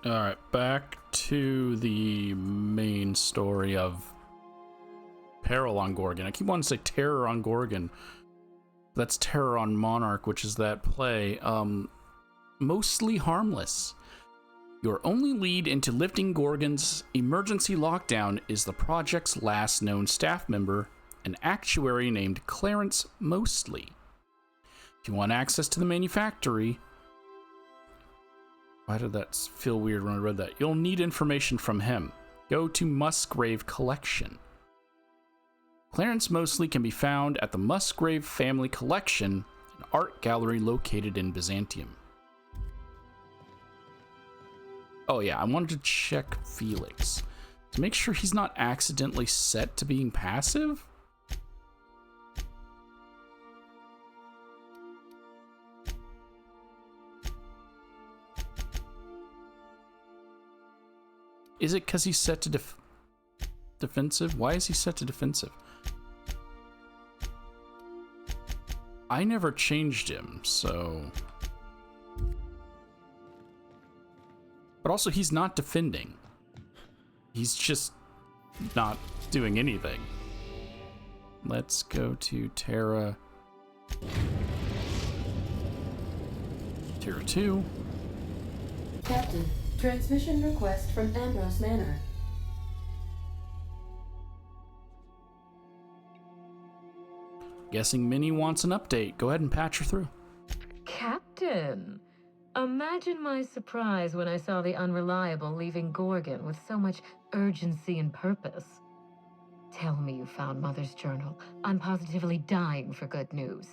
Alright, back to the main story of Peril on Gorgon. I keep wanting to say Terror on Gorgon. That's Terror on Monarch, which is that play. Mostly Harmless. Your only lead into lifting Gorgon's emergency lockdown is the project's last known staff member, an actuary named Clarence Mostly. If you want access to the manufactory... Why did that feel weird when I read that? You'll need information from him. Go to Musgrave Collection. Clarence Mostly can be found at the Musgrave Family Collection, an art gallery located in Byzantium. Oh yeah, I wanted to check Felix to make sure he's not accidentally set to being passive. Is it because he's set to defensive? Why is he set to defensive? I never changed him, so... But also, he's not defending. He's just not doing anything. Let's go to Terra. Terra 2. Captain, transmission request from Ambrose Manor. Guessing Minnie wants an update. Go ahead and patch her through. Captain, imagine my surprise when I saw the Unreliable leaving Gorgon with so much urgency and purpose. Tell me you found Mother's journal. I'm positively dying for good news.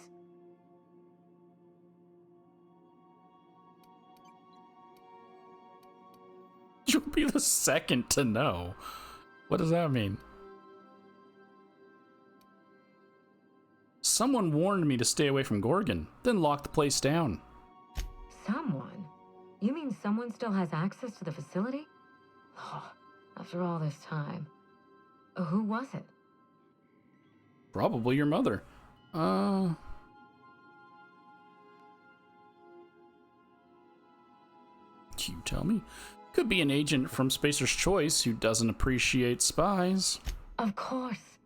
You'll be the second to know. What does that mean? Someone warned me to stay away from Gorgon, then locked the place down. Someone? You mean someone still has access to the facility? Oh, after all this time. Who was it? Probably your mother. You tell me. Could be an agent from Spacer's Choice who doesn't appreciate spies. Of course.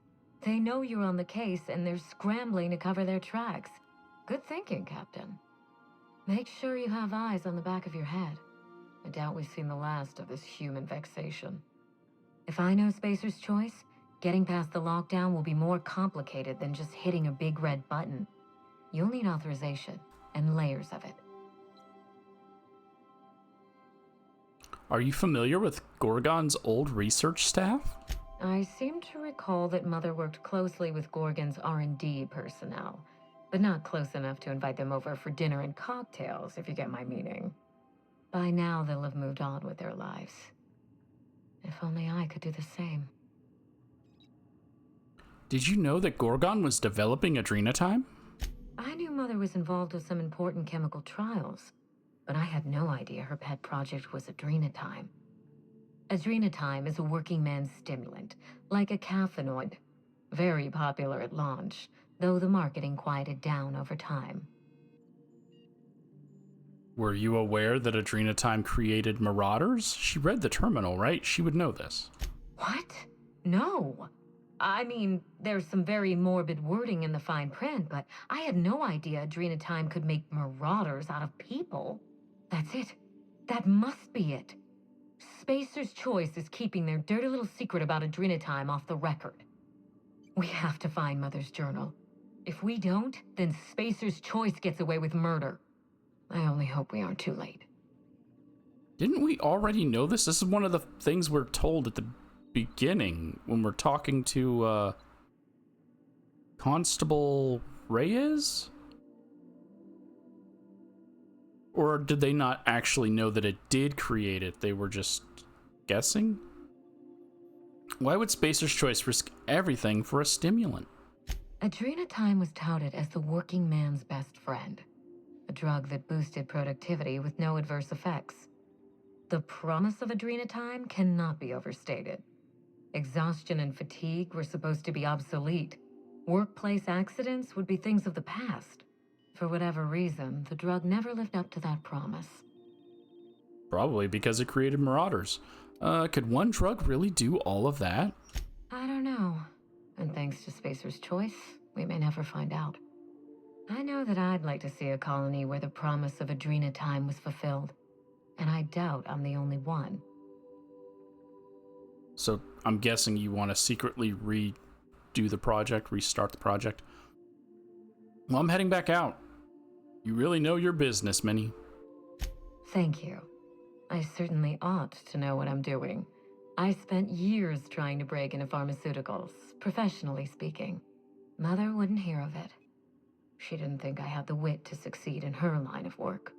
They know you're on the case and they're scrambling to cover their tracks. Good thinking, Captain. Make sure you have eyes on the back of your head. I doubt we've seen the last of this human vexation. If I know Spacer's Choice, getting past the lockdown will be more complicated than just hitting a big red button. You'll need authorization and layers of it. Are you familiar with Gorgon's old research staff? I seem to recall that Mother worked closely with Gorgon's R&D personnel, but not close enough to invite them over for dinner and cocktails, if you get my meaning. By now, they'll have moved on with their lives. If only I could do the same. Did you know that Gorgon was developing adrenatime? I knew Mother was involved with some important chemical trials, but I had no idea her pet project was adrenatime. Adrenatime is a working man's stimulant, like a caffeinoid. Very popular at launch, though the marketing quieted down over time. Were you aware that adrenatime created marauders? She read the terminal, right? She would know this. What? No. I mean, there's some very morbid wording in the fine print, but I had no idea adrenatime could make marauders out of people. That's it. That must be it. Spacer's Choice is keeping their dirty little secret about adrenatime off the record. We have to find Mother's journal. If we don't, then Spacer's Choice gets away with murder. I only hope we aren't too late. Didn't we already know this? This is one of the things we're told at the beginning when we're talking to Constable Reyes? Or did they not actually know that it did create it? They were just guessing? Why would Spacer's Choice risk everything for a stimulant? Adrenatime was touted as the working man's best friend, a drug that boosted productivity with no adverse effects. The promise of adrenatime cannot be overstated. Exhaustion and fatigue were supposed to be obsolete. Workplace accidents would be things of the past. For whatever reason, the drug never lived up to that promise. Probably because it created marauders. Could one drug really do all of that? I don't know. And thanks to Spacer's choice, we may never find out. I know that I'd like to see a colony where the promise of Adrena time was fulfilled. And I doubt I'm the only one. So I'm guessing you want to secretly redo the project, restart the project. Well, I'm heading back out. You really know your business, Minnie. Thank you. I certainly ought to know what I'm doing. I spent years trying to break into pharmaceuticals, professionally speaking. Mother wouldn't hear of it. She didn't think I had the wit to succeed in her line of work.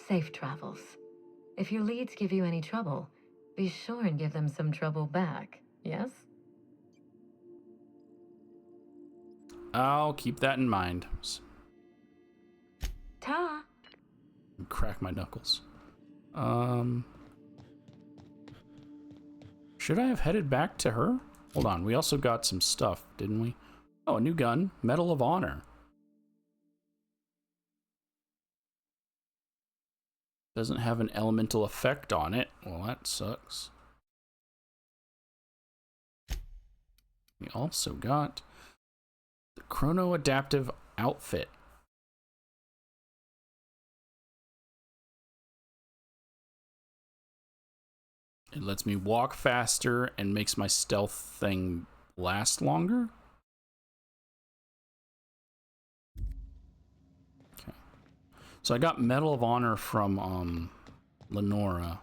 Safe travels. If your leads give you any trouble, be sure and give them some trouble back, yes? I'll keep that in mind. Ta! Crack my knuckles. Should I have headed back to her? Hold on, we also got some stuff, didn't we? Oh, a new gun. Medal of Honor. Doesn't have an elemental effect on it. Well, that sucks. We also got the Chrono Adaptive Outfit. It lets me walk faster and makes my stealth thing last longer. Okay. So I got Medal of Honor from Lenora.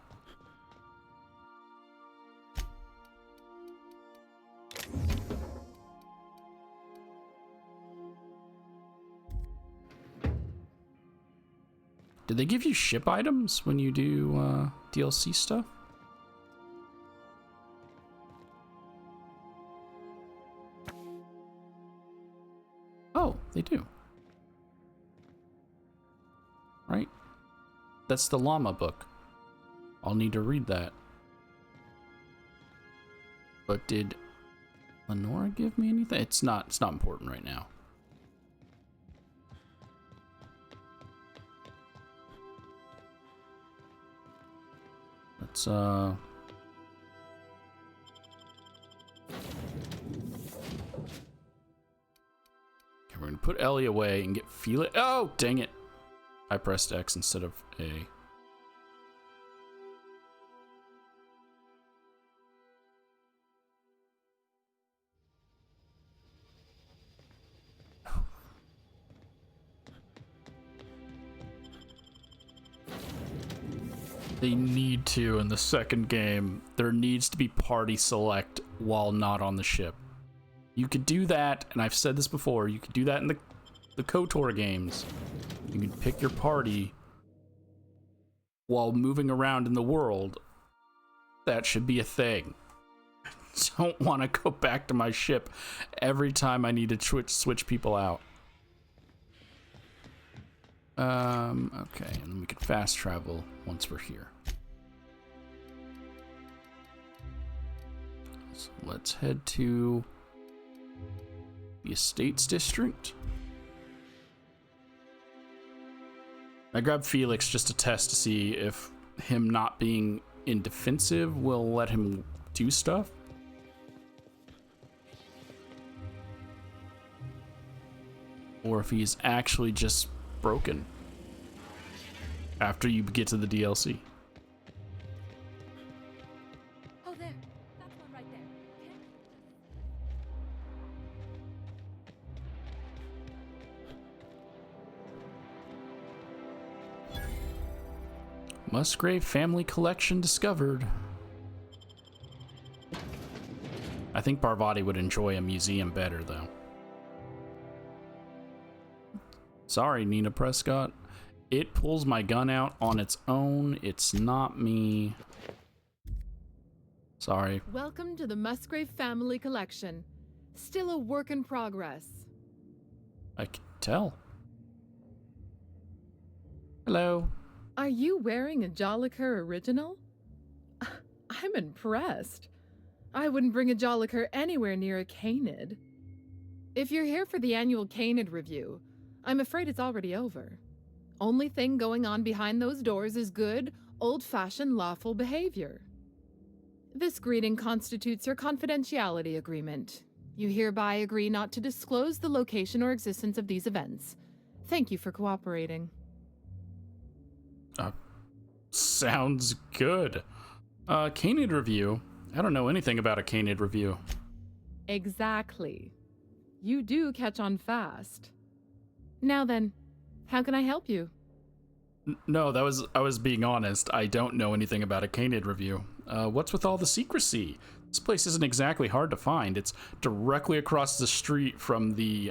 Did they give you ship items when you do DLC stuff? Oh, they do. Right? That's the llama book. I'll need to read that. But did Lenora give me anything? It's not important right now. Let's okay, we're gonna put Ellie away and get Felix. Oh, dang it. I pressed X instead of A. They need to in the second game. There needs to be party select while not on the ship. You could do that, and I've said this before, you could do that in the KOTOR games. You can pick your party while moving around in the world. That should be a thing. I don't want to go back to my ship every time I need to switch people out. Okay, and then we can fast travel once we're here. So let's head to the Estates District. I grabbed Felix just to test to see if him not being in defensive will let him do stuff. Or if he's actually just broken after you get to the DLC. Oh, there. That's one right there. Musgrave family collection discovered. I think Parvati would enjoy a museum better, though. Sorry, Nina Prescott. It pulls my gun out on its own. It's not me. Sorry. Welcome to the Musgrave Family Collection. Still a work in progress. I can tell. Hello. Are you wearing a Jolliker original? I'm impressed. I wouldn't bring a Jolliker anywhere near a Canid. If you're here for the annual Canid review, I'm afraid it's already over. Only thing going on behind those doors is good, old-fashioned lawful behavior. This greeting constitutes your confidentiality agreement. You hereby agree not to disclose the location or existence of these events. Thank you for cooperating. Sounds good. Canid review. I don't know anything about a Canid review. Exactly. You do catch on fast. Now then, how can I help you? No, I was being honest. I don't know anything about a Canid review. What's with all the secrecy? This place isn't exactly hard to find. It's directly across the street from the,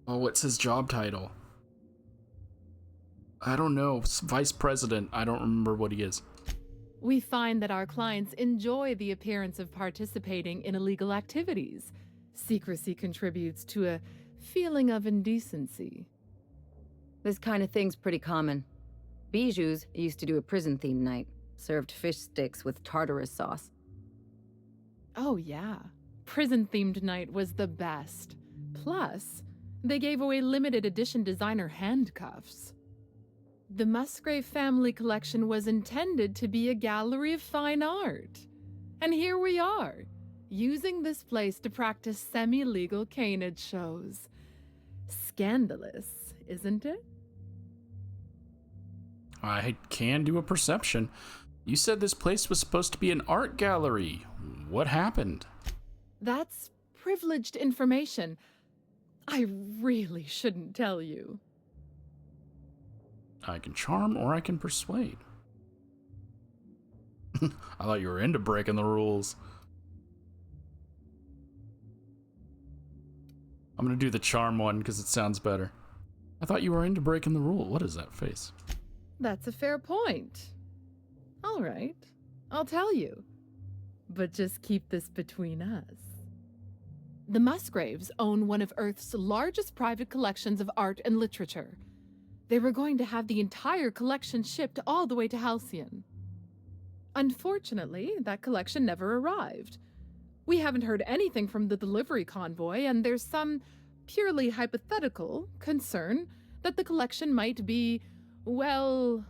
what's his job title? I don't know. Vice President. I don't remember what he is. We find that our clients enjoy the appearance of participating in illegal activities. Secrecy contributes to a feeling of indecency. This kind of thing's pretty common. Bijou's used to do a prison-themed night. Served fish sticks with tartarus sauce. Oh yeah. Prison-themed night was the best. Plus, they gave away limited edition designer handcuffs. The Musgrave family collection was intended to be a gallery of fine art. And here we are, using this place to practice semi-legal canid shows. Scandalous, isn't it? I can do a perception. You said this place was supposed to be an art gallery. What happened? That's privileged information. I really shouldn't tell you. I can charm or I can persuade. I thought you were into breaking the rules. I'm gonna do the charm one because it sounds better. I thought you were into breaking the rule. What is that face? That's a fair point. All right, I'll tell you. But just keep this between us. The Musgraves own one of Earth's largest private collections of art and literature. They were going to have the entire collection shipped all the way to Halcyon. Unfortunately, that collection never arrived. We haven't heard anything from the delivery convoy, and there's some purely hypothetical concern that the collection might be, well...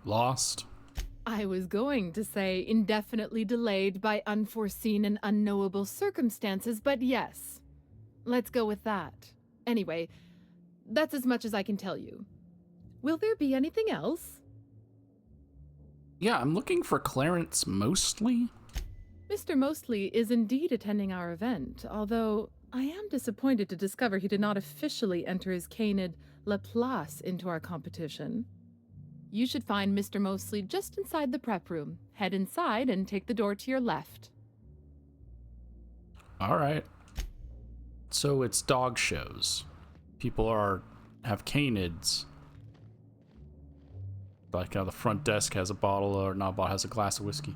Lost. I was going to say indefinitely delayed by unforeseen and unknowable circumstances, but yes. Let's go with that. Anyway, that's as much as I can tell you. Will there be anything else? Yeah, I'm looking for Clarence Mostly. Mr. Mostly is indeed attending our event, although I am disappointed to discover he did not officially enter his canid Laplace into our competition. You should find Mr. Mostly just inside the prep room. Head inside and take the door to your left. All right. So it's dog shows. People have canids. Like how the front desk has a bottle, or not a bottle, has a glass of whiskey.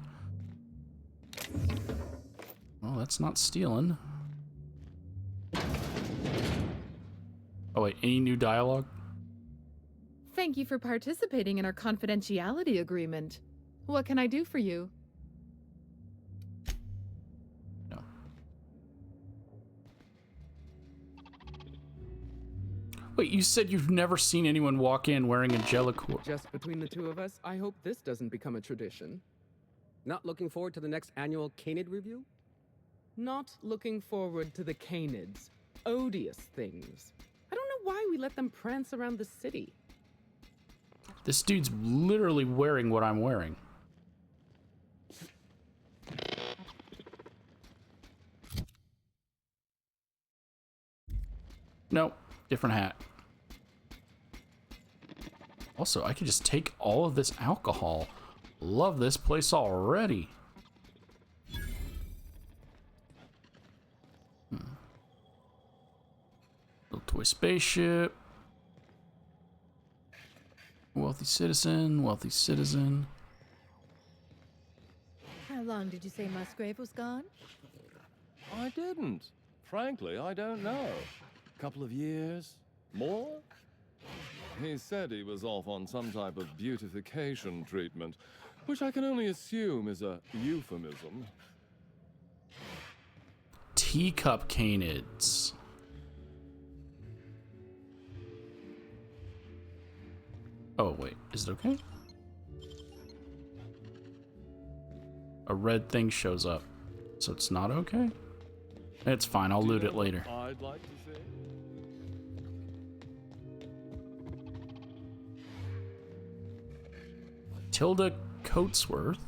Well, that's not stealing. Oh wait, any new dialogue? Thank you for participating in our confidentiality agreement. What can I do for you? No. Wait, you said you've never seen anyone walk in wearing a Jellicoeur. Just between the two of us, I hope this doesn't become a tradition. Not looking forward to the next annual Canid review? Not looking forward to the canids. Odious things. I don't know why we let them prance around the city. This dude's literally wearing what I'm wearing. Nope, different hat. Also, I could just take all of this alcohol. Love this place already. Little toy spaceship. Wealthy citizen, wealthy citizen. How long did you say Musgrave was gone? I didn't. Frankly, I don't know. Couple of years? More? He said he was off on some type of beautification treatment, which I can only assume is a euphemism. Teacup canids. Oh, wait. Is it okay? A red thing shows up. So it's not okay? It's fine. I'll loot it later. I'd like to see. Tilda Coatsworth.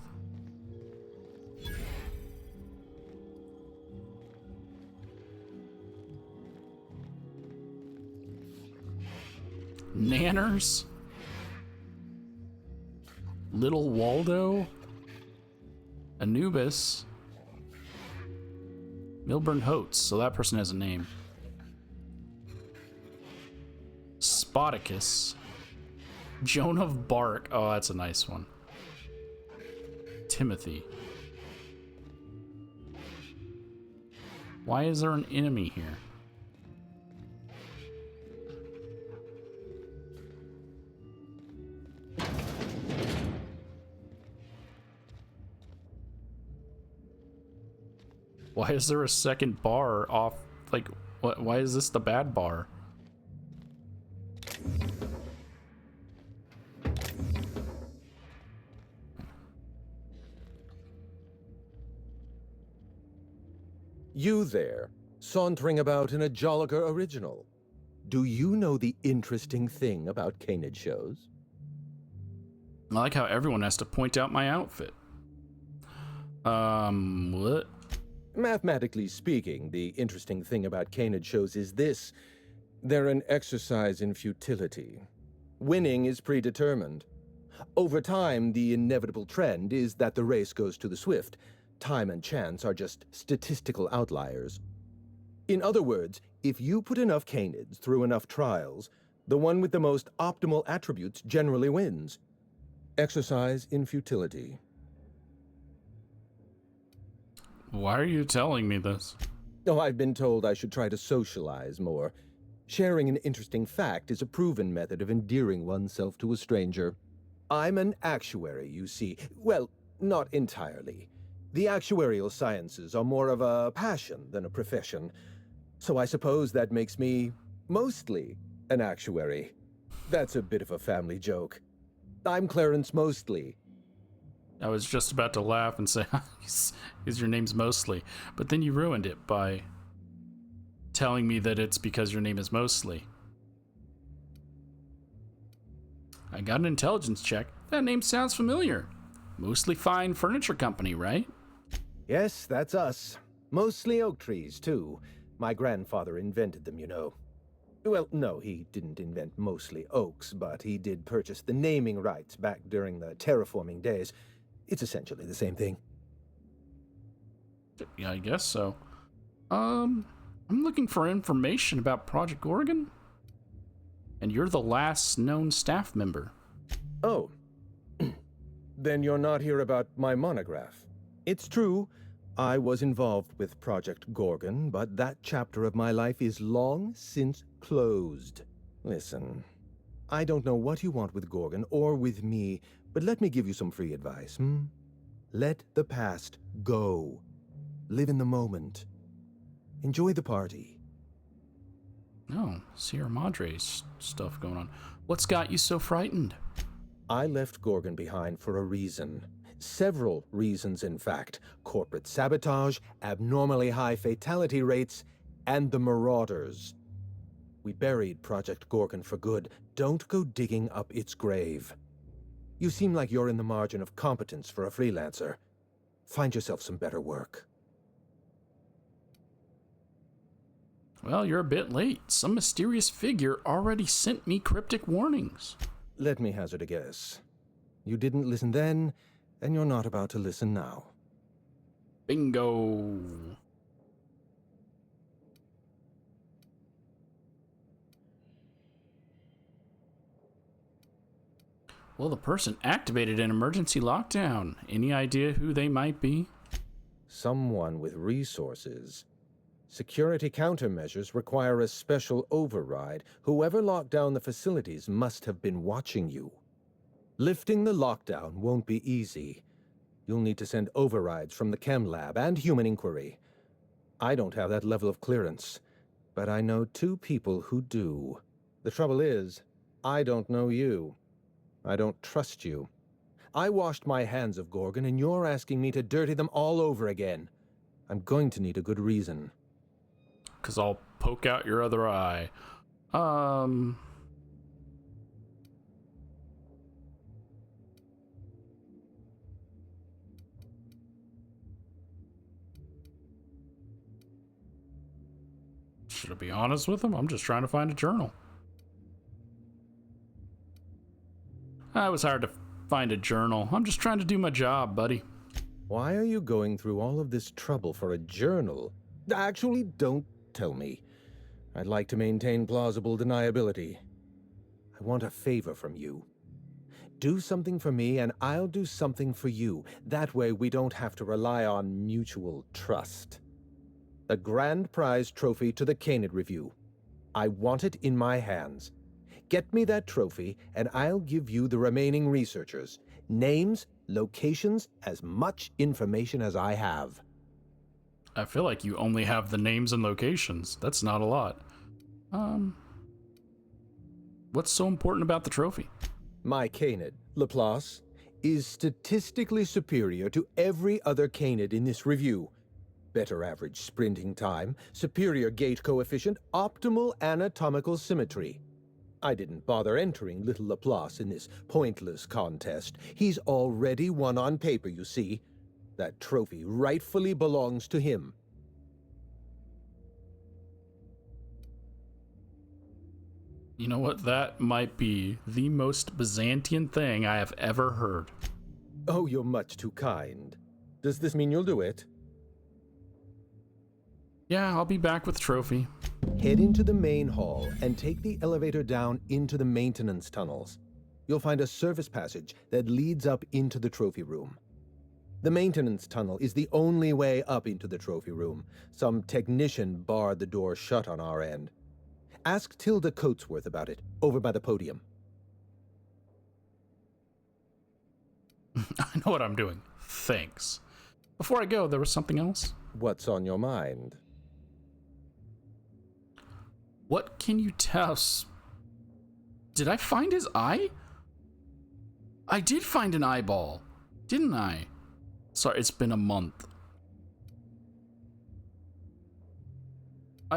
Nanners. Little Waldo. Anubis. Milburn Hotes, so that person has a name. Spoticus. Joan of Bark. Oh, that's a nice one. Timothy. Why is there an enemy here? Why is there a second bar off? Like, what? Why is this the bad bar? You there, sauntering about in a Jolliger original. Do you know the interesting thing about canid shows? I like how everyone has to point out my outfit. What? Mathematically speaking, the interesting thing about canid shows is this. They're an exercise in futility. Winning is predetermined. Over time, the inevitable trend is that the race goes to the swift. Time and chance are just statistical outliers. In other words, if you put enough canids through enough trials, the one with the most optimal attributes generally wins. Exercise in futility. Why are you telling me this? Oh, I've been told I should try to socialize more. Sharing an interesting fact is a proven method of endearing oneself to a stranger. I'm an actuary, you see. Well, not entirely. The actuarial sciences are more of a passion than a profession. So I suppose that makes me mostly an actuary. That's a bit of a family joke. I'm Clarence Mostly. I was just about to laugh and say, is your name's Mostly, but then you ruined it by telling me that it's because your name is Mostly. I got an intelligence check. That name sounds familiar. Mostly Fine Furniture Company, right? Yes, that's us. Mostly oak trees, too. My grandfather invented them, you know. Well, no, he didn't invent mostly oaks, but he did purchase the naming rights back during the terraforming days. It's essentially the same thing. Yeah, I guess so. I'm looking for information about Project Gorgon. And you're the last known staff member. Oh. Then you're not here about my monograph. It's true, I was involved with Project Gorgon, but that chapter of my life is long since closed. Listen, I don't know what you want with Gorgon or with me, but let me give you some free advice, Let the past go. Live in the moment. Enjoy the party. Oh, Sierra Madre's stuff going on. What's got you so frightened? I left Gorgon behind for a reason. Several reasons, in fact. Corporate sabotage, abnormally high fatality rates, and the Marauders. We buried Project Gorgon for good. Don't go digging up its grave. You seem like you're in the margin of competence for a freelancer. Find yourself some better work. Well, you're a bit late. Some mysterious figure already sent me cryptic warnings. Let me hazard a guess. You didn't listen then, and you're not about to listen now. Bingo. Well, the person activated an emergency lockdown. Any idea who they might be? Someone with resources. Security countermeasures require a special override. Whoever locked down the facilities must have been watching you. Lifting the lockdown won't be easy. You'll need to send overrides from the chem lab and human inquiry. I don't have that level of clearance, but I know two people who do. The trouble is, I don't know you. I don't trust you. I washed my hands of Gorgon, and you're asking me to dirty them all over again. I'm going to need a good reason. 'Cause I'll poke out your other eye. Should I be honest with him? I'm just trying to find a journal. It was hard to find a journal. I'm just trying to do my job, buddy. Why are you going through all of this trouble for a journal? Actually, don't tell me. I'd like to maintain plausible deniability. I want a favor from you. Do something for me, and I'll do something for you. That way, we don't have to rely on mutual trust. A grand prize trophy to the Canid Review. I want it in my hands. Get me that trophy, and I'll give you the remaining researchers. Names, locations, as much information as I have. I feel like you only have the names and locations. That's not a lot. What's so important about the trophy? My Canid, Laplace, is statistically superior to every other Canid in this review. Better average sprinting time, superior gait coefficient, optimal anatomical symmetry. I didn't bother entering little Laplace in this pointless contest. He's already won on paper, you see. That trophy rightfully belongs to him. You know what? That might be the most Byzantine thing I have ever heard. Oh, you're much too kind. Does this mean you'll do it? Yeah, I'll be back with the trophy. Head into the main hall and take the elevator down into the maintenance tunnels. You'll find a service passage that leads up into the trophy room. The maintenance tunnel is the only way up into the trophy room. Some technician barred the door shut on our end. Ask Tilda Coatsworth about it, over by the podium. I know what I'm doing. Thanks. Before I go, there was something else. What's on your mind? What can you tell us? Did I find his eye? I did find an eyeball, didn't I? Sorry, it's been a month.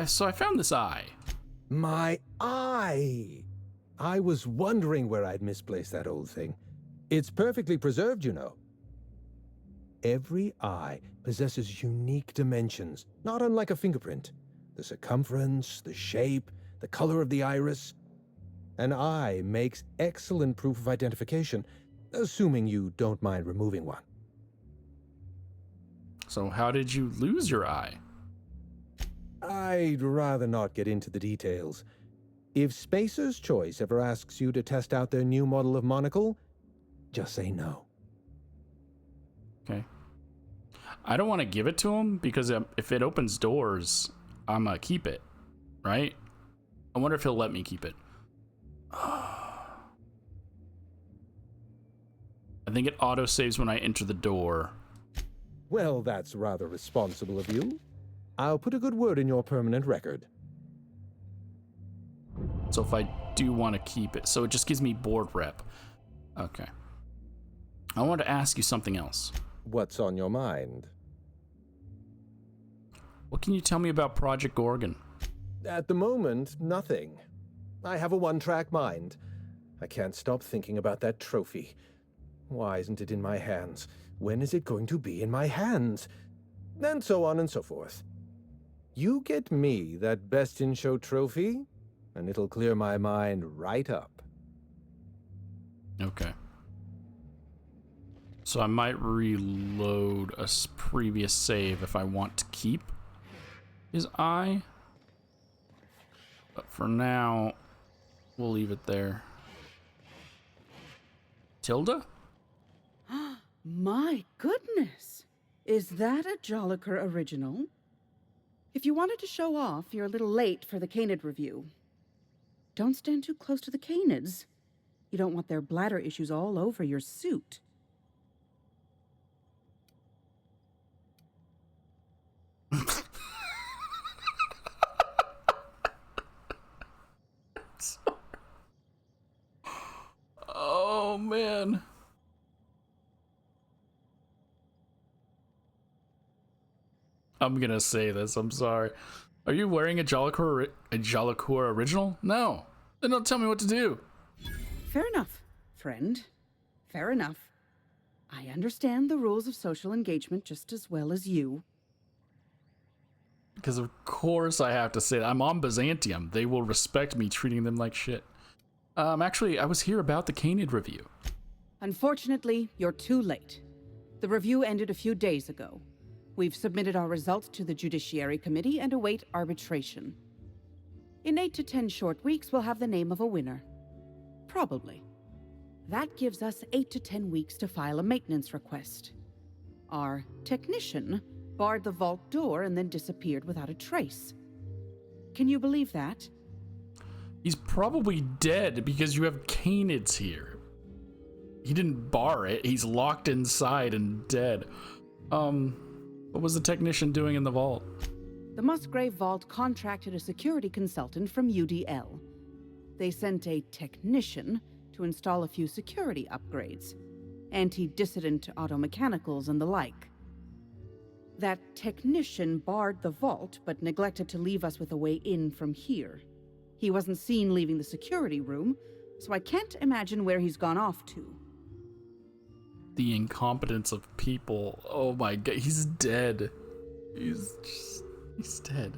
So I found this eye. My eye! I was wondering where I'd misplaced that old thing. It's perfectly preserved, you know. Every eye possesses unique dimensions, not unlike a fingerprint. The circumference, the shape, the color of the iris. An eye makes excellent proof of identification, assuming you don't mind removing one. So how did you lose your eye? I'd rather not get into the details. If Spacer's Choice ever asks you to test out their new model of monocle, just say no. Okay. I don't want to give it to him because if it opens doors, I'm gonna keep it, right? I wonder if he'll let me keep it. I think it auto-saves when I enter the door. Well, that's rather responsible of you. I'll put a good word in your permanent record. So if I do want to keep it, so it just gives me board rep. Okay. I want to ask you something else. What's on your mind? What can you tell me about Project Gorgon? At the moment, nothing. I have a one-track mind. I can't stop thinking about that trophy. Why isn't it in my hands? When is it going to be in my hands? And so on and so forth. You get me that Best in Show trophy, and it'll clear my mind right up. Okay. So I might reload a previous save if I want to keep his eye. But for now, we'll leave it there. Tilda? My goodness! Is that a Jolliker original? If you wanted to show off, you're a little late for the Canid review. Don't stand too close to the Canids. You don't want their bladder issues all over your suit. Oh man. I'm gonna say this, I'm sorry. Are you wearing a Jolicoeur original? No. Then don't tell me what to do. Fair enough, friend. Fair enough. I understand the rules of social engagement just as well as you. Because of course I have to say that. I'm on Byzantium. They will respect me treating them like shit. Actually, I was here about the Canid review. Unfortunately, you're too late. The review ended a few days ago. We've submitted our results to the Judiciary Committee and await arbitration. In 8 to 10 short weeks, we'll have the name of a winner. Probably. That gives us 8 to 10 weeks to file a maintenance request. Our technician barred the vault door and then disappeared without a trace. Can you believe that? He's probably dead because you have Canids here. He didn't bar it. He's locked inside and dead. What was the technician doing in the vault? The Musgrave Vault contracted a security consultant from UDL. They sent a technician to install a few security upgrades, anti-dissident automechanicals and the like. That technician barred the vault, but neglected to leave us with a way in from here. He wasn't seen leaving the security room, so I can't imagine where he's gone off to. The incompetence of people. Oh my god, he's dead. He's dead.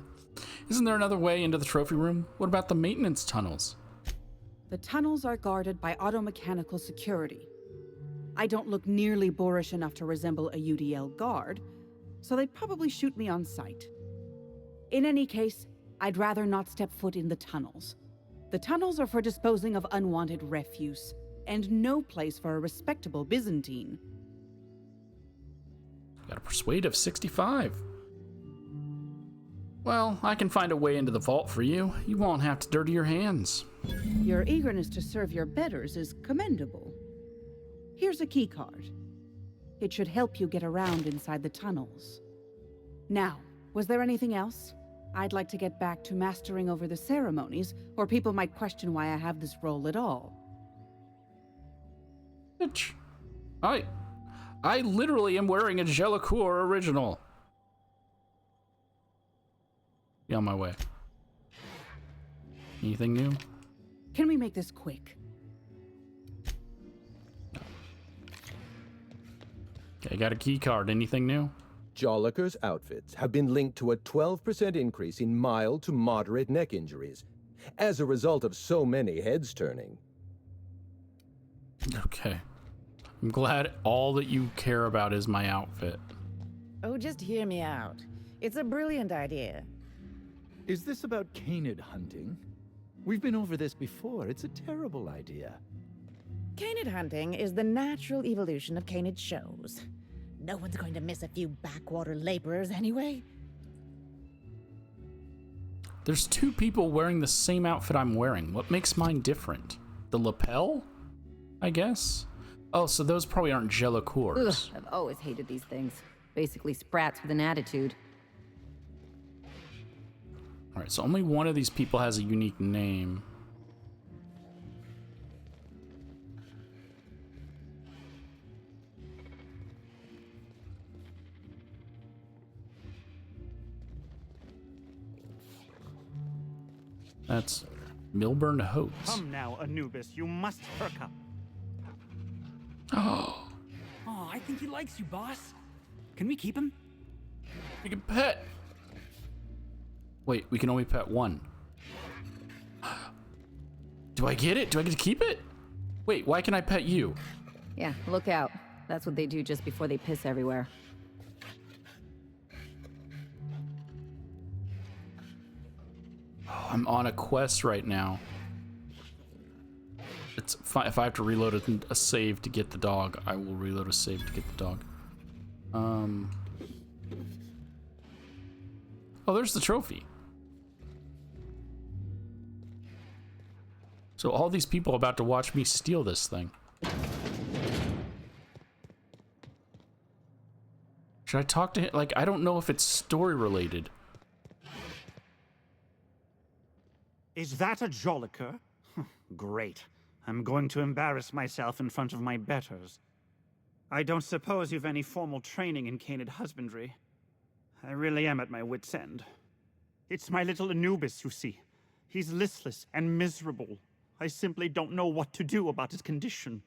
Isn't there another way into the trophy room? What about the maintenance tunnels? The tunnels are guarded by automechanical security. I don't look nearly boorish enough to resemble a UDL guard, so they'd probably shoot me on sight. In any case, I'd rather not step foot in the tunnels. The tunnels are for disposing of unwanted refuse, and no place for a respectable Byzantine. Got a persuade of 65. Well, I can find a way into the vault for you. You won't have to dirty your hands. Your eagerness to serve your betters is commendable. Here's a key card. It should help you get around inside the tunnels. Now, was there anything else? I'd like to get back to mastering over the ceremonies, or people might question why I have this role at all. Bitch. I literally am wearing a Jolicoeur original. Be on my way. Anything new? Can we make this quick? Okay, got a key card. Anything new? Jolicoeur's outfits have been linked to a 12% increase in mild to moderate neck injuries as a result of so many heads turning. Okay. I'm glad all that you care about is my outfit. Oh, just hear me out. It's a brilliant idea. Is this about Canid hunting? We've been over this before. It's a terrible idea. Canid hunting is the natural evolution of Canid shows. No one's going to miss a few backwater laborers anyway. There's two people wearing the same outfit I'm wearing. What makes mine different? The lapel? I guess? Oh, so those probably aren't Jolicoeurs. Ugh, I've always hated these things. Basically sprats with an attitude. Alright, so only one of these people has a unique name. That's Milburn Hotes. Come now, Anubis, you must perk up. Oh, Oh, I think he likes you, boss. Can we keep him? we can pet. Wait, we can only pet one. Do I get it? Do I get to keep it? Wait, why can I pet you? Yeah, look out. That's what they do just before they piss everywhere. Oh, I'm on a quest right now. It's fine. If I have to reload a save to get the dog, I will reload a save to get the dog. Oh, there's the trophy. So all these people are about to watch me steal this thing. Should I talk to him? Like, I don't know if it's story related. Is that a Jolicoeur? Great. I'm going to embarrass myself in front of my betters. I don't suppose you've any formal training in canid husbandry. I really am at my wit's end. It's my little Anubis, you see. He's listless and miserable. I simply don't know what to do about his condition.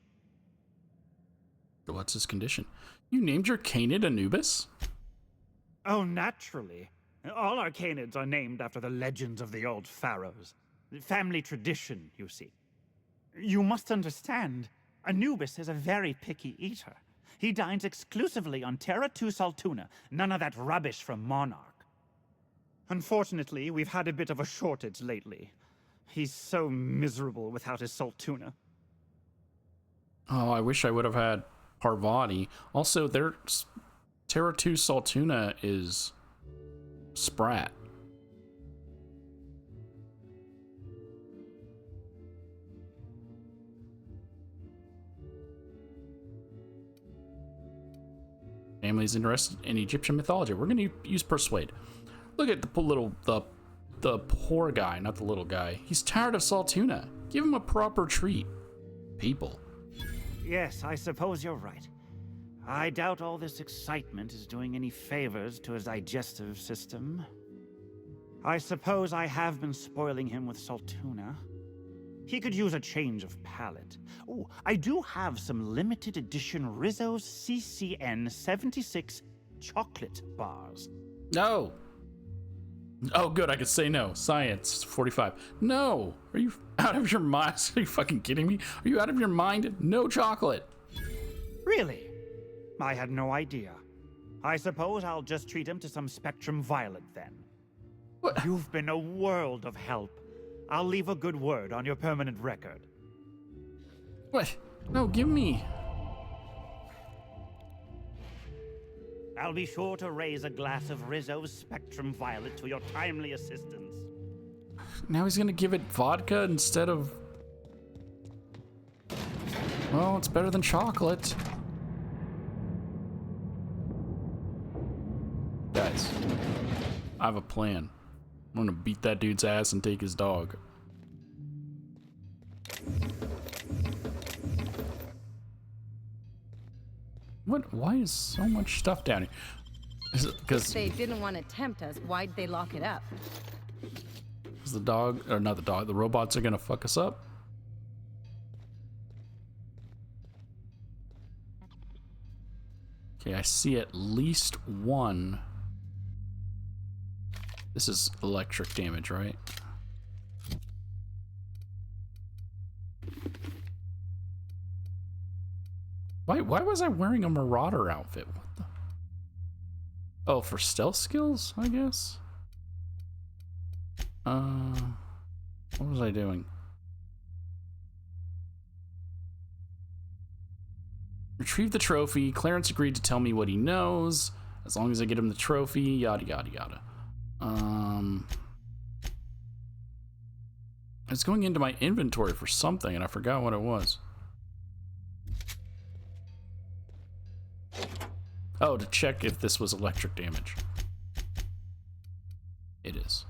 What's his condition? You named your canid Anubis? Oh, naturally. All our canids are named after the legends of the old pharaohs. Family tradition, you see. You must understand, Anubis is a very picky eater. He dines exclusively on Terra 2 Saltuna, none of that rubbish from Monarch. Unfortunately, we've had a bit of a shortage lately. He's so miserable without his Saltuna. Oh, I wish I would have had Parvati. Also, their Terra 2 Saltuna is Sprat. Family's interested in Egyptian mythology. We're going to use Persuade. Look at the poor guy, not the little guy. He's tired of Saltuna. Give him a proper treat. People. Yes, I suppose you're right. I doubt all this excitement is doing any favors to his digestive system. I suppose I have been spoiling him with Saltuna. He could use a change of palate. Oh, I do have some limited edition Rizzo's CCN 76 chocolate bars. No. Oh, good. I could say no. Science 45. No. Are you out of your mind? Are you fucking kidding me? Are you out of your mind? No chocolate. Really? I had no idea. I suppose I'll just treat him to some Spectrum Violet then. What? You've been a world of help. I'll leave a good word on your permanent record. What? No, give me. I'll be sure to raise a glass of Rizzo's Spectrum Violet to your timely assistance. Now he's gonna give it vodka instead of... Well, it's better than chocolate. Guys, I have a plan. I'm gonna beat that dude's ass and take his dog. What? Why is so much stuff down here? Is it because they didn't want to tempt us? Why'd they lock it up? Is the dog, or not the dog, the robots are gonna fuck us up? Okay, I see at least one. This is electric damage, right? Why was I wearing a Marauder outfit? What the? Oh, for stealth skills, I guess? What was I doing? Retrieve the trophy. Clarence agreed to tell me what he knows. As long as I get him the trophy, yada yada yada. It's going into my inventory for something and I forgot what it was. Oh, to check if this was electric damage. It is.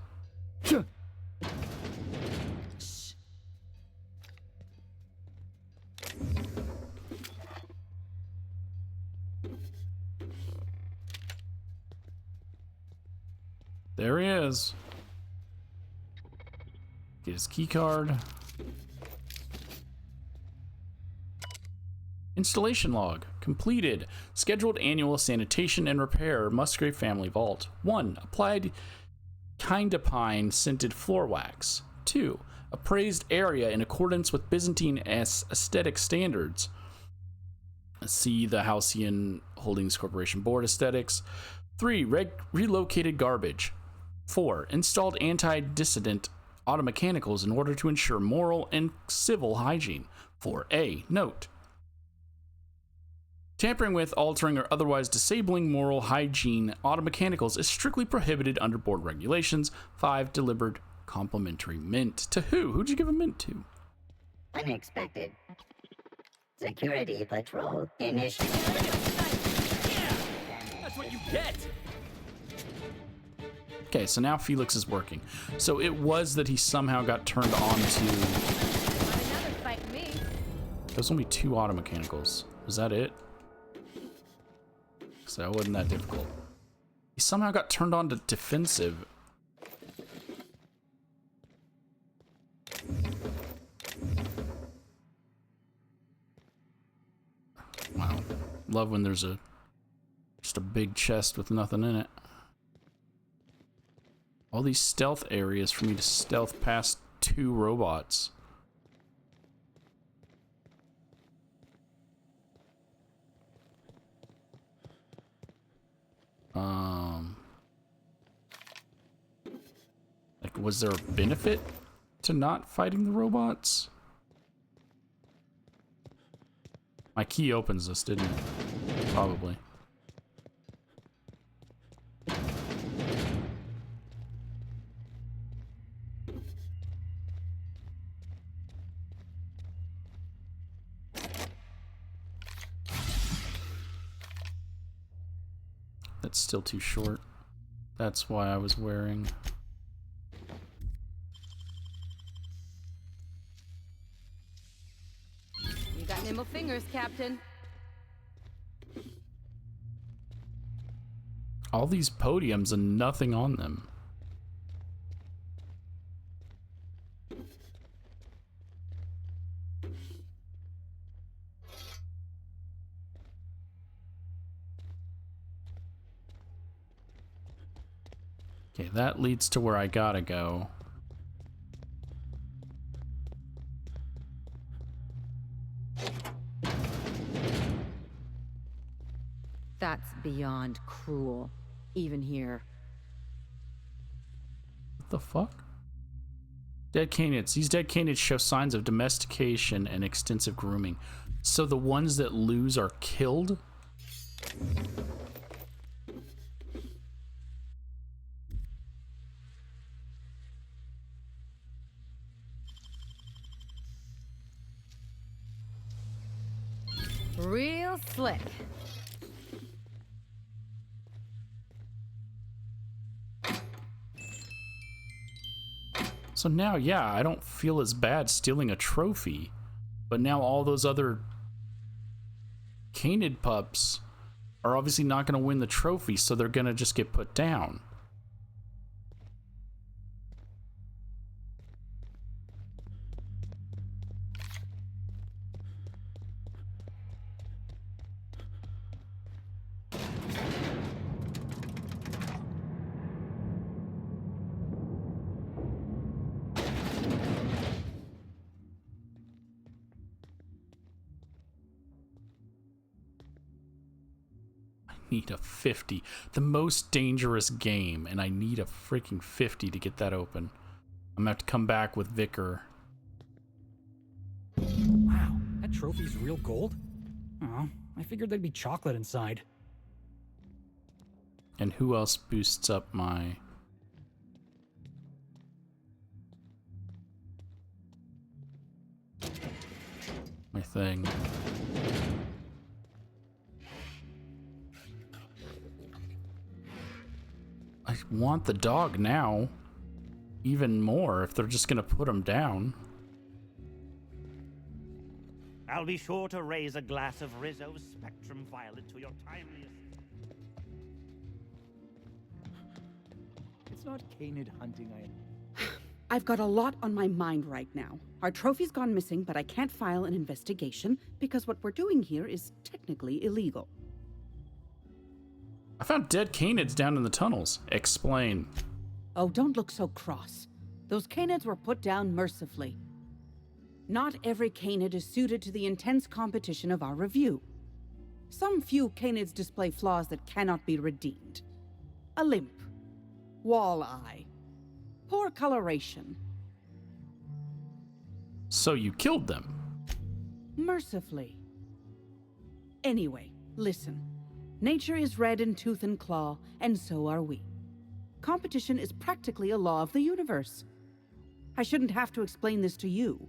There he is. Get his key card. Installation log. Completed. Scheduled annual sanitation and repair Musgrave family vault. 1. Applied Kindapine scented floor wax. 2. Appraised area in accordance with Byzantine aesthetic standards. See the Halcyon Holdings Corporation Board aesthetics. 3. Relocated garbage. 4. Installed anti-dissident automechanicals in order to ensure moral and civil hygiene. 4A. Note. Tampering with, altering, or otherwise disabling moral hygiene automechanicals is strictly prohibited under board regulations. 5. Delivered complimentary mint. To who? Who'd you give a mint to? Unexpected. Security patrol initiated. Yeah! That's what you get! Okay, so now Felix is working. So it was that he somehow got turned on to... Another fight me. There's only 2 auto mechanicals. Was that it? So that wasn't that difficult. He somehow got turned on to defensive. Wow. Love when there's just a big chest with nothing in it. All these stealth areas for me to stealth past 2 robots. Like, was there a benefit to not fighting the robots? My key opens this, didn't it? Probably. That's still too short. That's why I was wearing... You got nimble fingers, Captain. All these podiums and nothing on them. Okay, that leads to where I gotta go. That's beyond cruel, even here. What the fuck? Dead canids. These dead canids show signs of domestication and extensive grooming. So the ones that lose are killed? Real slick. So now, yeah, I don't feel as bad stealing a trophy. But now all those other canid pups are obviously not going to win the trophy, so they're going to just get put down. Need a 50. The most dangerous game, and I need a freaking 50 to get that open. I'm gonna have to come back with Vicar. Wow, that trophy's real gold? Oh, I figured there'd be chocolate inside. And who else boosts up my... my thing? I want the dog now. Even more if they're just gonna put him down. I'll be sure to raise a glass of Rizzo's Spectrum Violet to your timeliest... It's not canid hunting I've got a lot on my mind right now. Our trophy's gone missing, but I can't file an investigation because what we're doing here is technically illegal. I found dead canids down in the tunnels. Explain. Oh, don't look so cross. Those canids were put down mercifully. Not every canid is suited to the intense competition of our review. Some few canids display flaws that cannot be redeemed. A limp, wall eye, poor coloration. So you killed them? Mercifully. Anyway, listen. Nature is red in tooth and claw, and so are we. Competition is practically a law of the universe. I shouldn't have to explain this to you.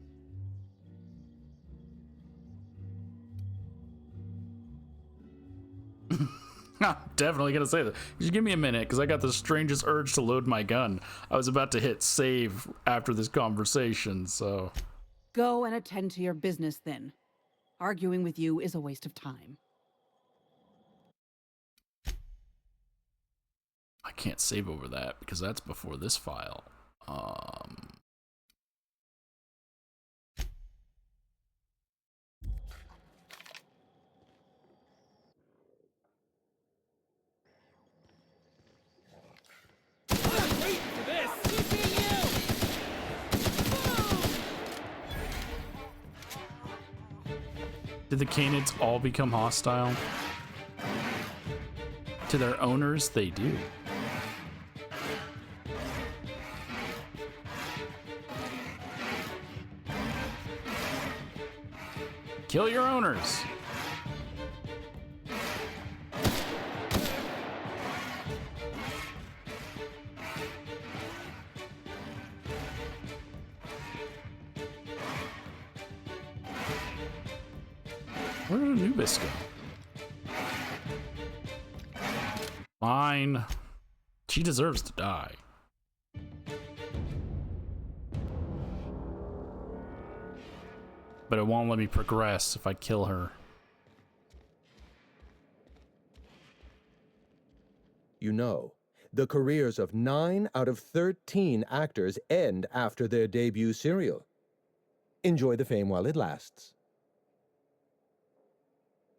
Definitely gonna say that. Just give me a minute, because I got the strangest urge to load my gun. I was about to hit save after this conversation, so... Go and attend to your business then. Arguing with you is a waste of time. I can't save over that because that's before this file. Did the Canids all become hostile? To their owners, they do. Kill your owners! Where did Anubis go? Fine. She deserves to die. But it won't let me progress if I kill her. You know, the careers of 9 out of 13 actors end after their debut serial. Enjoy the fame while it lasts.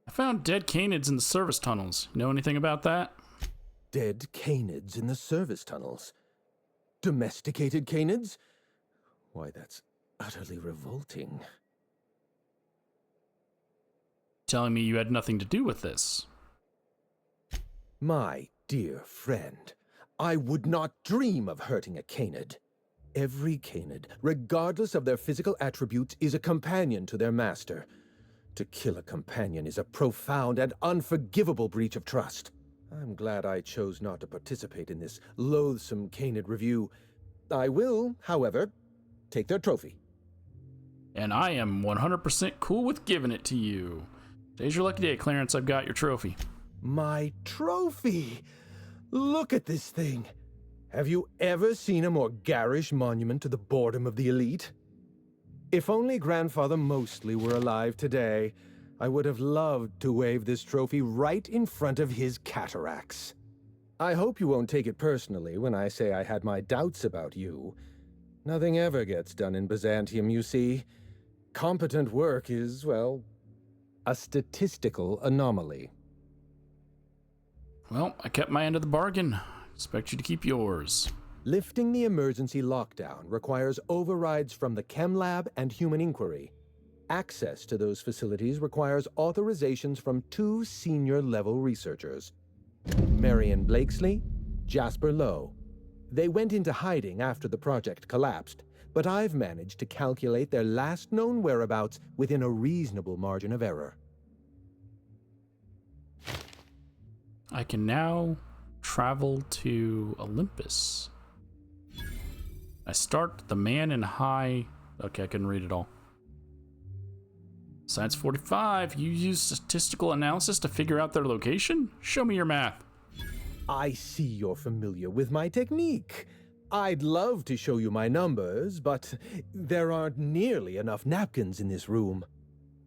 I found dead Canids in the service tunnels. You know anything about that? Dead Canids in the service tunnels? Domesticated Canids? Why, that's utterly revolting. Telling me you had nothing to do with this. My dear friend, I would not dream of hurting a Canid. Every Canid, regardless of their physical attributes, is a companion to their master. To kill a companion is a profound and unforgivable breach of trust. I'm glad I chose not to participate in this loathsome Canid review. I will, however, take their trophy. And I am 100% cool with giving it to you. Today's your lucky day, Clarence. I've got your trophy. My trophy? Look at this thing. Have you ever seen a more garish monument to the boredom of the elite? If only Grandfather Mostly were alive today, I would have loved to wave this trophy right in front of his cataracts. I hope you won't take it personally when I say I had my doubts about you. Nothing ever gets done in Byzantium, you see. Competent work is, well, a statistical anomaly. Well, I kept my end of the bargain. Expect you to keep yours. Lifting the emergency lockdown requires overrides from the Chem Lab and Human Inquiry. Access to those facilities requires authorizations from 2 senior-level researchers. Marion Blakesley, Jasper Lowe. They went into hiding after the project collapsed, but I've managed to calculate their last known whereabouts within a reasonable margin of error. I can now travel to Olympus. I start the man in high... Okay, I couldn't read it all. Science 45, you use statistical analysis to figure out their location? Show me your math. I see you're familiar with my technique. I'd love to show you my numbers, but there aren't nearly enough napkins in this room.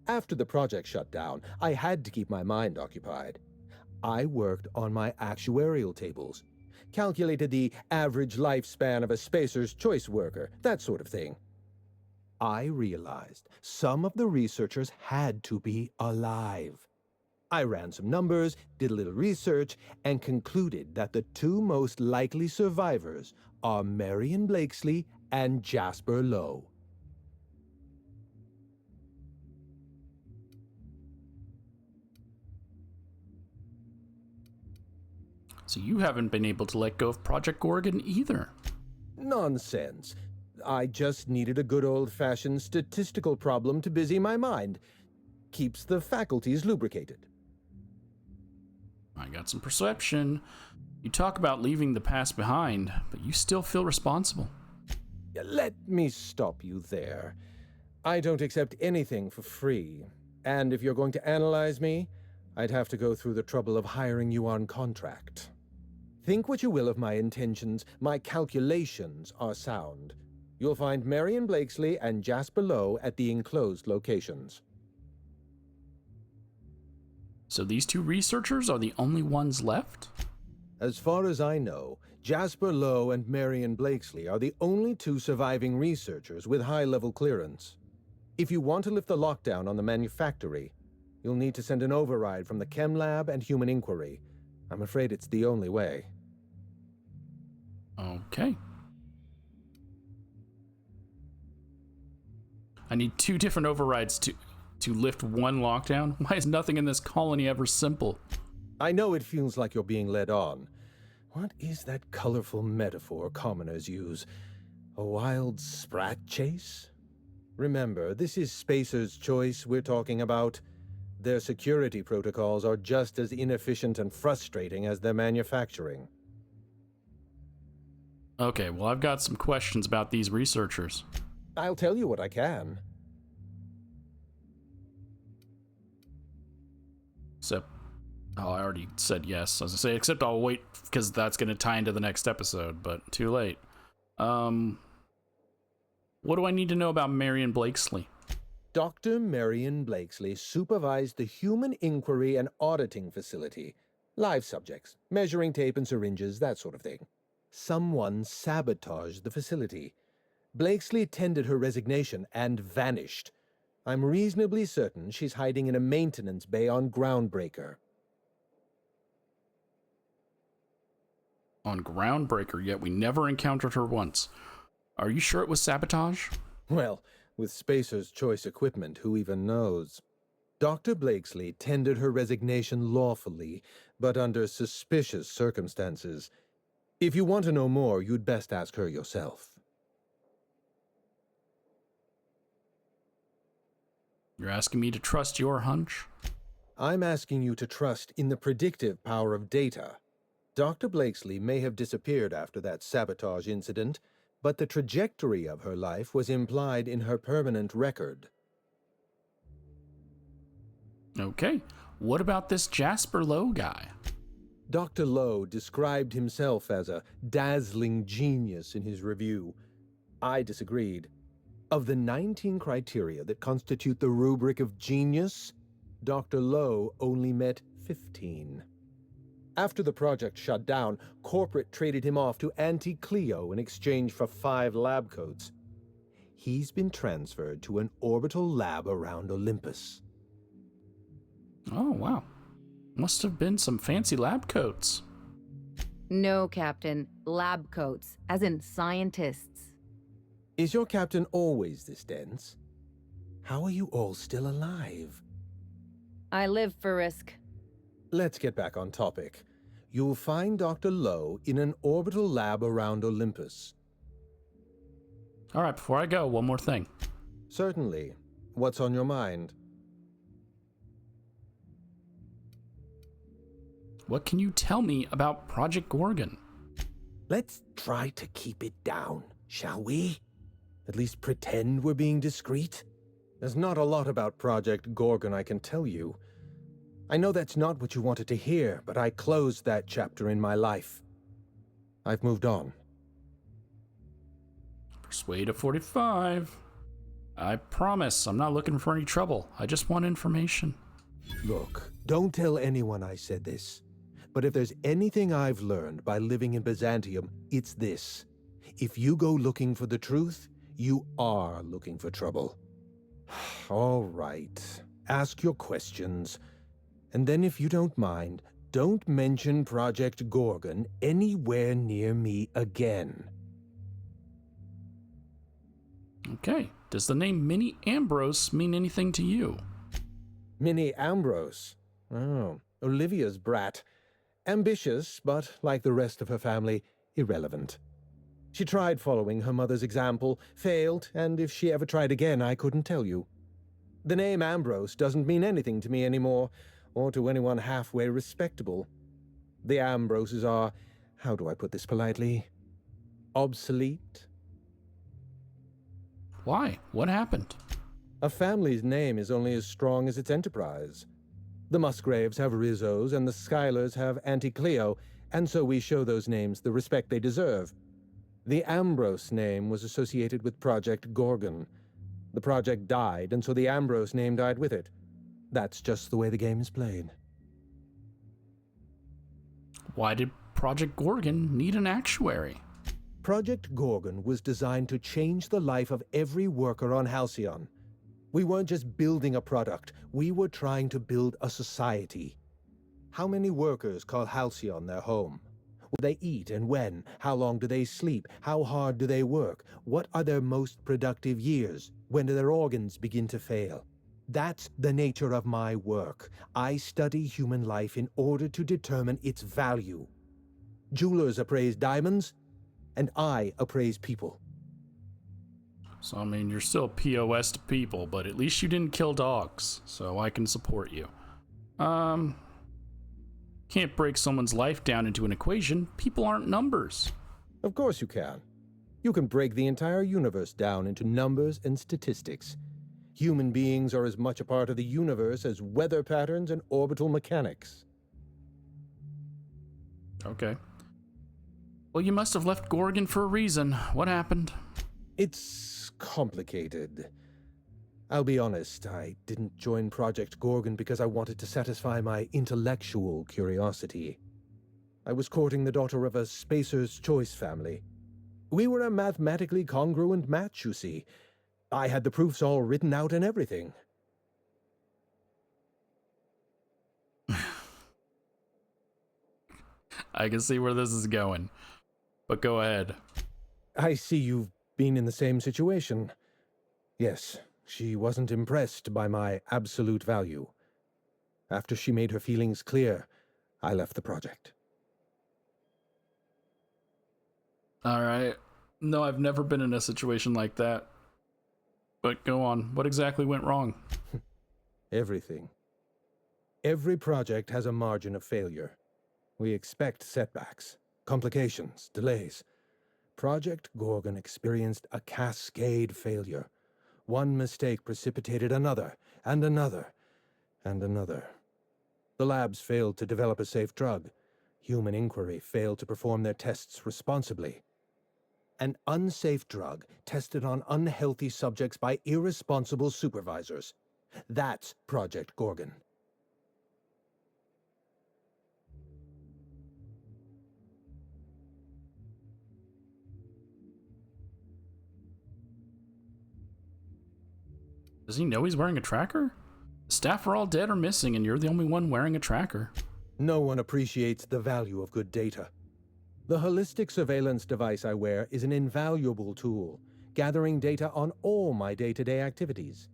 After the project shut down, I had to keep my mind occupied. I worked on my actuarial tables, calculated the average lifespan of a Spacer's Choice worker, that sort of thing. I realized some of the researchers had to be alive. I ran some numbers, did a little research, and concluded that the 2 most likely survivors are Marion Blakesley and Jasper Lowe. So you haven't been able to let go of Project Gorgon either. Nonsense. I just needed a good old-fashioned statistical problem to busy my mind. Keeps the faculties lubricated. I got some perception. You talk about leaving the past behind, but you still feel responsible. Let me stop you there. I don't accept anything for free. And if you're going to analyze me, I'd have to go through the trouble of hiring you on contract. Think what you will of my intentions, my calculations are sound. You'll find Marion Blakesley and Jasper Lowe at the enclosed locations. So these two researchers are the only ones left? As far as I know, Jasper Lowe and Marion Blakesley are the only two surviving researchers with high-level clearance. If you want to lift the lockdown on the manufactory, you'll need to send an override from the Chem Lab and Human Inquiry. I'm afraid it's the only way. Okay. I need 2 different overrides to lift one lockdown? Why is nothing in this colony ever simple? I know it feels like you're being led on. What is that colorful metaphor commoners use? A wild sprat chase? Remember, this is Spacer's Choice we're talking about. Their security protocols are just as inefficient and frustrating as their manufacturing. Okay, well, I've got some questions about these researchers. I'll tell you what I can. Except, oh, I already said yes. I was gonna say, except I'll wait, because that's gonna tie into the next episode, but too late. What do I need to know about Marion Blakesley? Dr. Marion Blakesley supervised the Human Inquiry and Auditing Facility. Live subjects, measuring tape and syringes, that sort of thing. Someone sabotaged the facility. Blakesley tendered her resignation and vanished. I'm reasonably certain she's hiding in a maintenance bay on Groundbreaker. On Groundbreaker, yet we never encountered her once. Are you sure it was sabotage? Well, with Spacer's Choice equipment, who even knows? Dr. Blakesley tendered her resignation lawfully, but under suspicious circumstances. If you want to know more, you'd best ask her yourself. You're asking me to trust your hunch? I'm asking you to trust in the predictive power of data. Dr. Blakesley may have disappeared after that sabotage incident, but the trajectory of her life was implied in her permanent record. Okay, what about this Jasper Lowe guy? Dr. Lowe described himself as a dazzling genius in his review. I disagreed. Of the 19 criteria that constitute the rubric of genius, Dr. Lowe only met 15. After the project shut down, corporate traded him off to Auntie Cleo in exchange for 5 lab coats. He's been transferred to an orbital lab around Olympus. Oh, wow. Must have been some fancy lab coats. No, Captain. Lab coats, as in scientists. Is your captain always this dense? How are you all still alive? I live for risk. Let's get back on topic. You'll find Dr. Lowe in an orbital lab around Olympus. All right, before I go, one more thing. Certainly. What's on your mind? What can you tell me about Project Gorgon? Let's try to keep it down, shall we? At least pretend we're being discreet. There's not a lot about Project Gorgon I can tell you. I know that's not what you wanted to hear, but I closed that chapter in my life. I've moved on. Persuade of 45. I promise I'm not looking for any trouble. I just want information. Look, don't tell anyone I said this. But if there's anything I've learned by living in Byzantium, it's this. If you go looking for the truth, you are looking for trouble. All right. Ask your questions. And then if you don't mind, don't mention Project Gorgon anywhere near me again. Okay. Does the name Minnie Ambrose mean anything to you? Minnie Ambrose? Oh, Olivia's brat. Ambitious, but like the rest of her family, irrelevant. She tried following her mother's example, failed, and if she ever tried again, I couldn't tell you. The name Ambrose doesn't mean anything to me anymore, or to anyone halfway respectable. The Ambroses are, how do I put this politely, obsolete. Why? What happened? A family's name is only as strong as its enterprise. The Musgraves have Rizzos, and the Schuyler's have Auntie Cleo, and so we show those names the respect they deserve. The Ambrose name was associated with Project Gorgon. The project died, and so the Ambrose name died with it. That's just the way the game is played. why did Project Gorgon need an actuary? Project Gorgon was designed to change the life of every worker on Halcyon. We weren't just building a product, we were trying to build a society. How many workers call Halcyon their home? What do they eat and when? How long do they sleep? How hard do they work? What are their most productive years? When do their organs begin to fail? That's the nature of my work. I study human life in order to determine its value. Jewelers appraise diamonds, and I appraise people. So, I mean, you're still POS to people, but at least you didn't kill dogs, so I can support you. Can't break someone's life down into an equation. People aren't numbers. Of course you can. You can break the entire universe down into numbers and statistics. Human beings are as much a part of the universe as weather patterns and orbital mechanics. Okay. Well, you must have left Gorgon for a reason. What happened? It's complicated. I'll be honest, I didn't join Project Gorgon because I wanted to satisfy my intellectual curiosity. I was courting the daughter of a Spacer's Choice family. We were a mathematically congruent match, you see. I had the proofs all written out and everything. I can see where this is going, but go ahead. I see you've been in the same situation. Yes. She wasn't impressed by my absolute value. After she made her feelings clear, I left the project. Alright. No, I've never been in a situation like that. But go on. What exactly went wrong? Everything. Every project has a margin of failure. We expect setbacks, complications, delays. Project Gorgon experienced a cascade failure. One mistake precipitated another, and another, and another. The labs failed to develop a safe drug. Human Inquiry failed to perform their tests responsibly. An unsafe drug tested on unhealthy subjects by irresponsible supervisors. That's Project Gorgon. Does he know he's wearing a tracker? The staff are all dead or missing, and you're the only one wearing a tracker. No one appreciates the value of good data. The holistic surveillance device I wear is an invaluable tool, gathering data on all my day-to-day activities.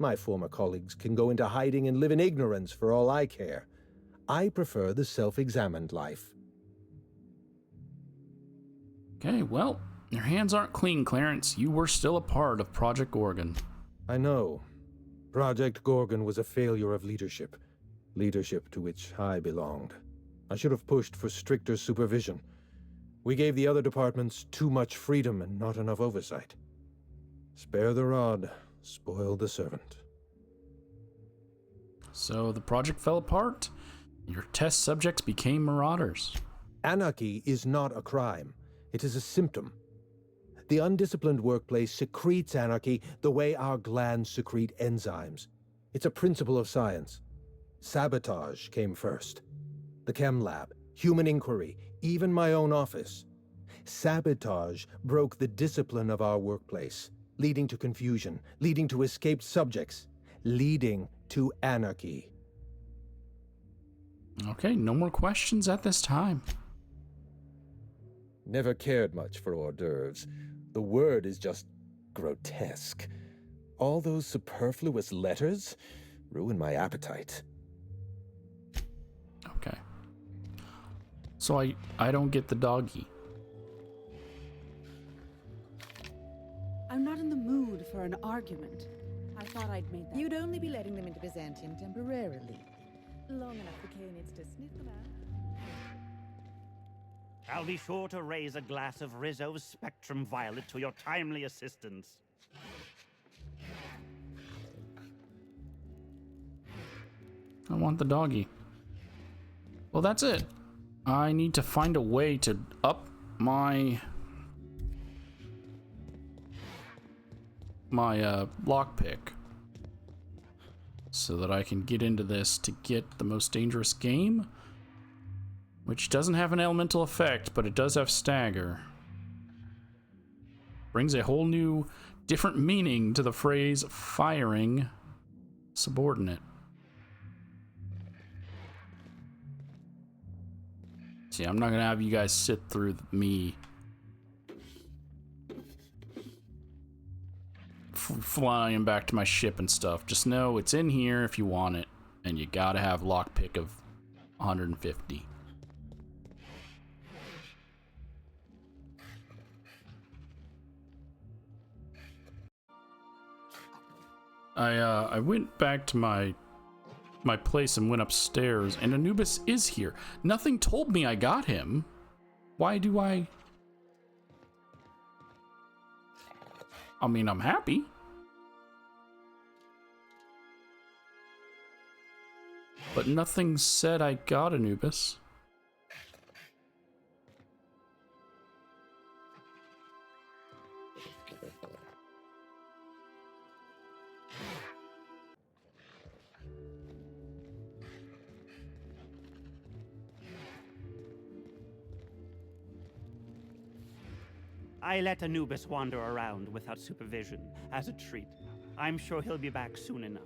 My former colleagues can go into hiding and live in ignorance for all I care. I prefer the self-examined life. Okay, well, your hands aren't clean, Clarence. You were still a part of Project Gorgon. I know. Project Gorgon was a failure of leadership. Leadership to which I belonged. I should have pushed for stricter supervision. We gave the other departments too much freedom and not enough oversight. Spare the rod, spoil the servant. So the project fell apart. Your test subjects became marauders. Anarchy is not a crime. It is a symptom. The undisciplined workplace secretes anarchy the way our glands secrete enzymes. It's a principle of science. Sabotage came first. The chem lab, Human Inquiry, even my own office. Sabotage broke the discipline of our workplace, leading to confusion, leading to escaped subjects, leading to anarchy. Okay, no more questions at this time. Never cared much for hors d'oeuvres. The word is just grotesque. All those superfluous letters ruin my appetite. Okay. So I don't get the doggy. I'm not in the mood for an argument. I thought I'd made that. You'd only be letting them into Byzantium temporarily. Long enough for Canids to sniff them out. I'll be sure to raise a glass of Rizzo's Spectrum Violet to your timely assistance. I want the doggy. Well, that's it. I need to find a way to up my lockpick so that I can get into this to get the most dangerous game. which doesn't have an elemental effect, but it does have stagger. Brings a whole new, different meaning to the phrase firing subordinate. See, I'm not gonna have you guys sit through me flying back to my ship and stuff. Just know it's in here if you want it, and you gotta have lockpick of 150. I went back to my place and went upstairs, and Anubis is here. Nothing told me I got him. Why do I mean, I'm happy. But nothing said I got Anubis. I let Anubis wander around without supervision as a treat. I'm sure he'll be back soon enough.